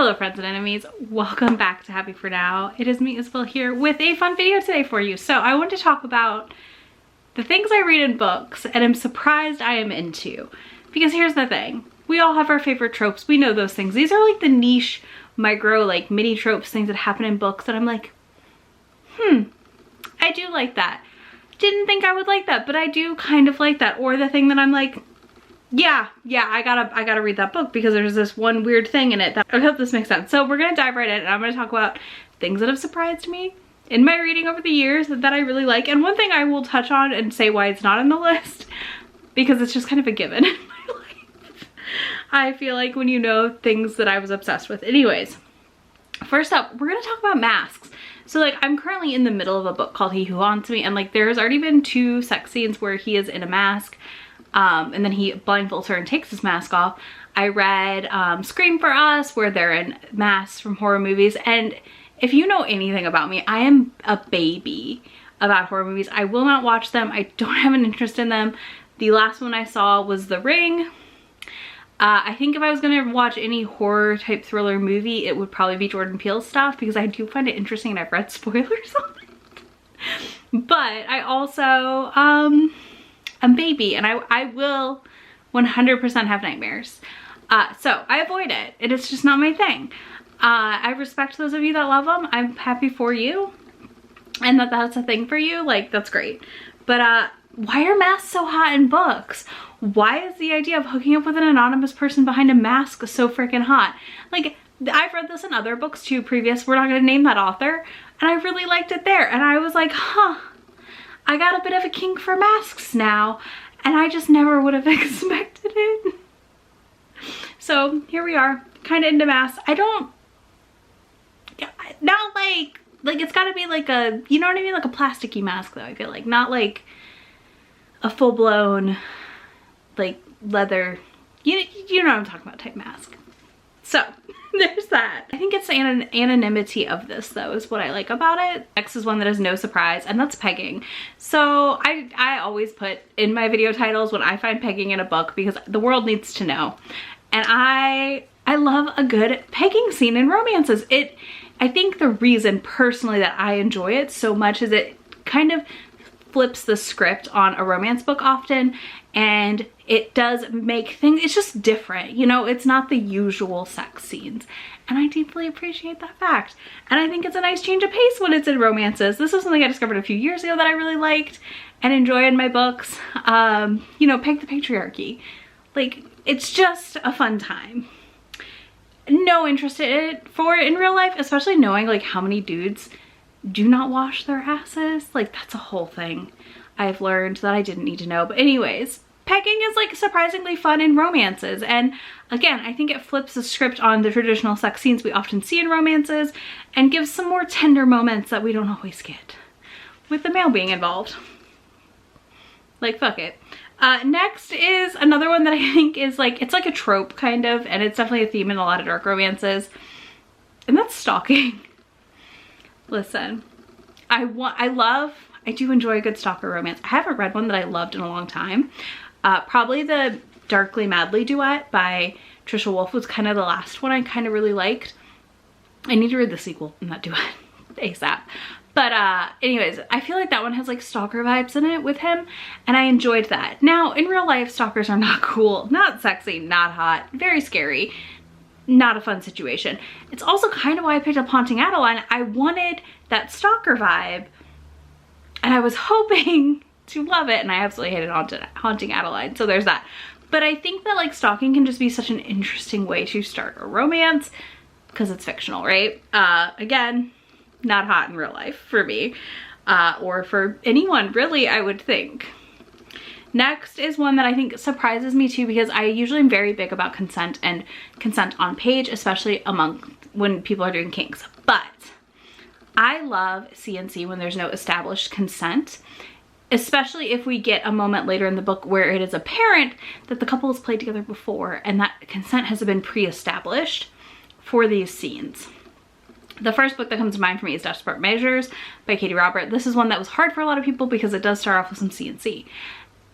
Hello friends and enemies, welcome back to Happy For Now. It is me, Isabel, here with a fun video today for you. So I want to talk about the things I read in books and I'm surprised I am into. Because here's the thing, we all have our favorite tropes, we know those things. These are like the niche, micro, like mini tropes, things that happen in books that I'm like, I do like that. Didn't think I would like that, but I do kind of like that. Or the thing that I'm like, yeah, I gotta read that book because there's this one weird thing in it that I hope this makes sense. So we're gonna dive right in and I'm gonna talk about things that have surprised me in my reading over the years that I really like. And one thing I will touch on and say why it's not in the list, because it's just kind of a given in my life. I feel like when you know things that I was obsessed with. Anyways, first up, we're gonna talk about masks. So like I'm currently in the middle of a book called He Who Haunts Me, and like there's already been 2 sex scenes where he is in a mask. And then he blindfolds her and takes his mask off. I read Scream for Us, where they're in masks from horror movies. And if you know anything about me, I am a baby about horror movies. I will not watch them. I don't have an interest in them. The last one I saw was The Ring. I think if I was gonna watch any horror type thriller movie, it would probably be Jordan Peele's stuff because I do find it interesting and I've read spoilers on it. But I also, I'm baby and I will 100% have nightmares. So I avoid it. It is just not my thing. I respect those of you that love them. I'm happy for you and that's a thing for you. Like, that's great. But why are masks so hot in books? Why is the idea of hooking up with an anonymous person behind a mask so freaking hot? Like, I've read this in other books too, previous. We're not going to name that author. And I really liked it there. And I was like, I got a bit of a kink for masks now, and I just never would have expected it. So here we are, kind of into masks. I don't, not like it's gotta be like a, you know what I mean? Like a plasticky mask though, I feel like. Not like a full-blown, like leather, you know what I'm talking about type mask. So there's that. I think it's the anonymity of this though is what I like about it. Next is one that is no surprise, and that's pegging. So I always put in my video titles when I find pegging in a book because the world needs to know. And I love a good pegging scene in romances. I think the reason personally that I enjoy it so much is it kind of flips the script on a romance book often, and it does make things, it's just different, you know, it's not the usual sex scenes, and I deeply appreciate that fact. And I think it's a nice change of pace when it's in romances. This was something I discovered a few years ago that I really liked and enjoy in my books. You know, peg the patriarchy. Like, it's just a fun time. No interest in it in real life, especially knowing like how many dudes do not wash their asses. Like, that's a whole thing I've learned that I didn't need to know. But anyways, pegging is like surprisingly fun in romances. And again, I think it flips the script on the traditional sex scenes we often see in romances and gives some more tender moments that we don't always get with the male being involved. Like, fuck it. Next is another one that I think is like, it's like a trope kind of, and it's definitely a theme in a lot of dark romances, and that's stalking. Listen, I do enjoy a good stalker romance. I haven't read one that I loved in a long time. Probably the Darkly Madly duet by Trisha Wolfe was kind of the last one I kind of really liked. I need to read the sequel in that duet ASAP. But anyways, I feel like that one has like stalker vibes in it with him, and I enjoyed that. Now, in real life, stalkers are not cool, not sexy, not hot, very scary. Not a fun situation. It's also kind of why I picked up Haunting Adeline. I wanted that stalker vibe and I was hoping to love it, and I absolutely hated Haunting Adeline, so there's that. But I think that like stalking can just be such an interesting way to start a romance because it's fictional, right? Again, not hot in real life for me or for anyone really, I would think. Next is one that I think surprises me too, because I usually am very big about consent and consent on page, especially when people are doing kinks. But I love CNC when there's no established consent, especially if we get a moment later in the book where it is apparent that the couple has played together before and that consent has been pre-established for these scenes. The first book that comes to mind for me is Desperate Measures by Katie Robert. This is one that was hard for a lot of people because it does start off with some CNC.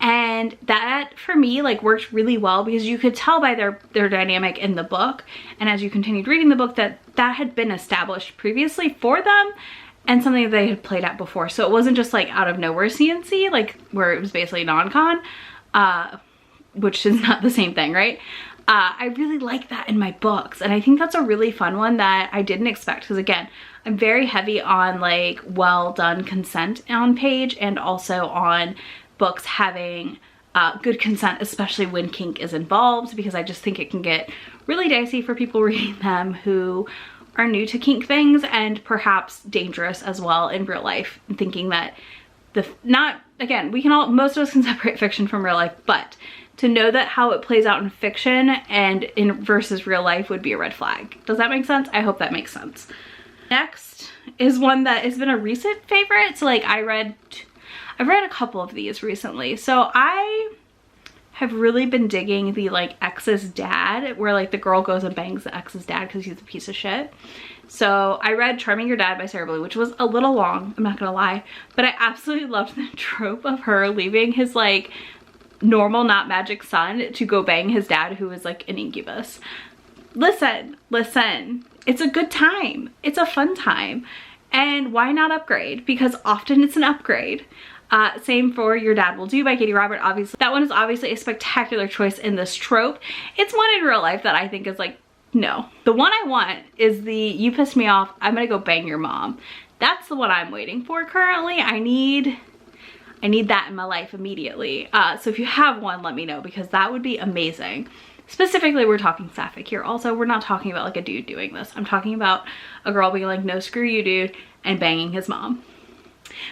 And that for me like worked really well because you could tell by their dynamic in the book, and as you continued reading the book, that had been established previously for them and something that they had played out before. So it wasn't just like out of nowhere CNC, like where it was basically non-con, which is not the same thing, right? I really like that in my books, and I think that's a really fun one that I didn't expect, because again, I'm very heavy on like well done consent on page, and also on books having good consent, especially when kink is involved, because I just think it can get really dicey for people reading them who are new to kink things, and perhaps dangerous as well in real life, thinking that again, most of us can separate fiction from real life, but to know that how it plays out in fiction and in versus real life would be a red flag. Does that make sense? I hope that makes sense. Next is one that has been a recent favorite. So like I've read a couple of these recently. So I have really been digging the like ex's dad, where like the girl goes and bangs the ex's dad because he's a piece of shit. So I read Charming Your Dad by Sarah Blue, which was a little long, I'm not gonna lie, but I absolutely loved the trope of her leaving his like normal, not magic son to go bang his dad, who is like an incubus. Listen, it's a good time. It's a fun time. And why not upgrade? Because often it's an upgrade. Same for Your Dad Will Do by Katie Robert. Obviously, that one is obviously a spectacular choice in this trope. It's one in real life that I think is like, no. The one I want is the you pissed me off, I'm gonna go bang your mom. That's the one I'm waiting for currently. I need that in my life immediately. So if you have one, let me know, because that would be amazing. Specifically, we're talking sapphic here. Also, we're not talking about like a dude doing this. I'm talking about a girl being like, no, screw you, dude, and banging his mom.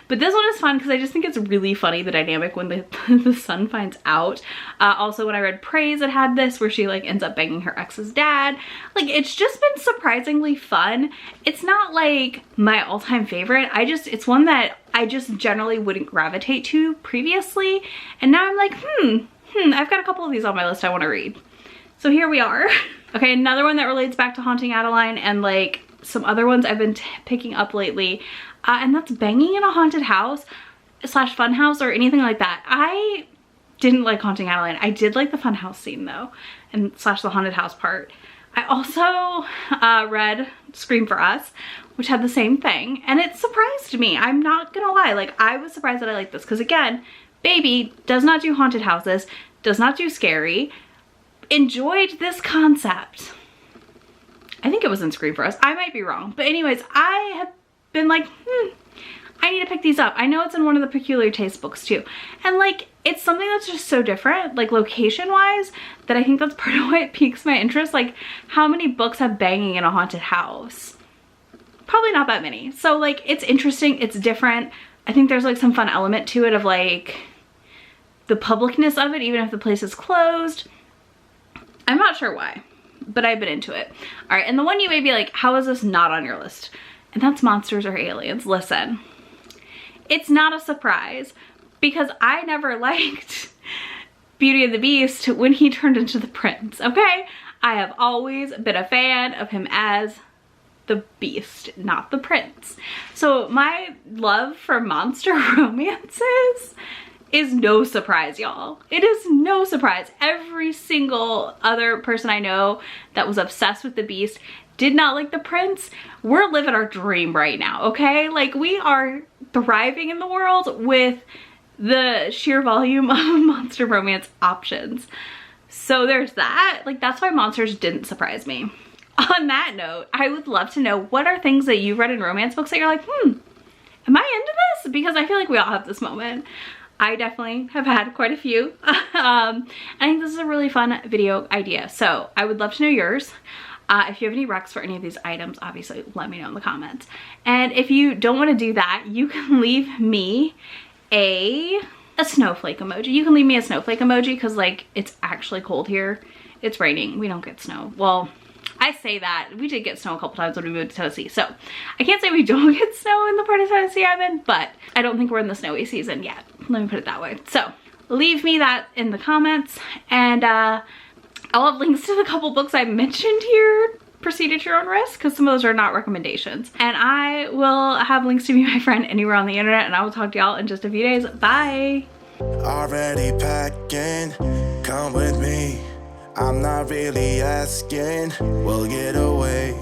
But this one is fun because I just think it's really funny, the dynamic when the son finds out. Also, when I read Praise, it had this where she like ends up banging her ex's dad. Like, it's just been surprisingly fun. It's not like my all-time favorite. It's one that I just generally wouldn't gravitate to previously. And now I'm like, I've got a couple of these on my list I want to read. So here we are. Okay, another one that relates back to Haunting Adeline and like some other ones I've been picking up lately. And that's Banging in a Haunted House / Fun House or anything like that. I didn't like Haunting Adeline. I did like the fun house scene though, and / the haunted house part. I also read Scream for Us, which had the same thing, and it surprised me. I'm not gonna lie, like I was surprised that I liked this, because again, baby does not do haunted houses, does not do scary. Enjoyed this concept. I think it was in Scream for Us. I might be wrong, but anyways, I have been like, I need to pick these up. I know it's in one of the Peculiar Taste books too. And like, it's something that's just so different, like location wise, that I think that's part of why it piques my interest. Like, how many books have banging in a haunted house? Probably not that many. So like, it's interesting, it's different. I think there's like some fun element to it of like the publicness of it, even if the place is closed. I'm not sure why, but I've been into it. All right, and the one you may be like, how is this not on your list? And that's Monsters or Aliens. Listen, it's not a surprise, because I never liked Beauty and the Beast when he turned into the prince, okay? I have always been a fan of him as the Beast, not the prince. So my love for monster romances is no surprise, y'all. It is no surprise. Every single other person I know that was obsessed with the Beast did not like the prince. We're living our dream right now, okay? Like, we are thriving in the world with the sheer volume of monster romance options. So there's that. Like, that's why Monsters didn't surprise me. On that note, I would love to know, what are things that you've read in romance books that you're like, am I into this? Because I feel like we all have this moment. I definitely have had quite a few. I think this is a really fun video idea. So I would love to know yours. If you have any recs for any of these items, obviously let me know in the comments. And if you don't want to do that, you can leave me a snowflake emoji. You can leave me a snowflake emoji, because like, it's actually cold here. It's raining. We don't get snow. Well, I say that. We did get snow a couple times when we moved to Tennessee. So I can't say we don't get snow in the part of Tennessee I'm in, but I don't think we're in the snowy season yet. Let me put it that way. So leave me that in the comments, and I'll have links to the couple books I mentioned here. Proceed at your own risk, because some of those are not recommendations. And I will have links to Be My Friend anywhere on the internet, and I will talk to y'all in just a few days. Bye. Already packing, come with me. I'm not really asking. We'll get away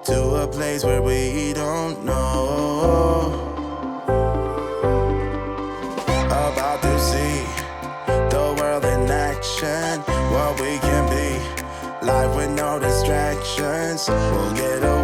to a place where we don't know. About to see the world in action, what we can be. Life with no distractions. We'll get away.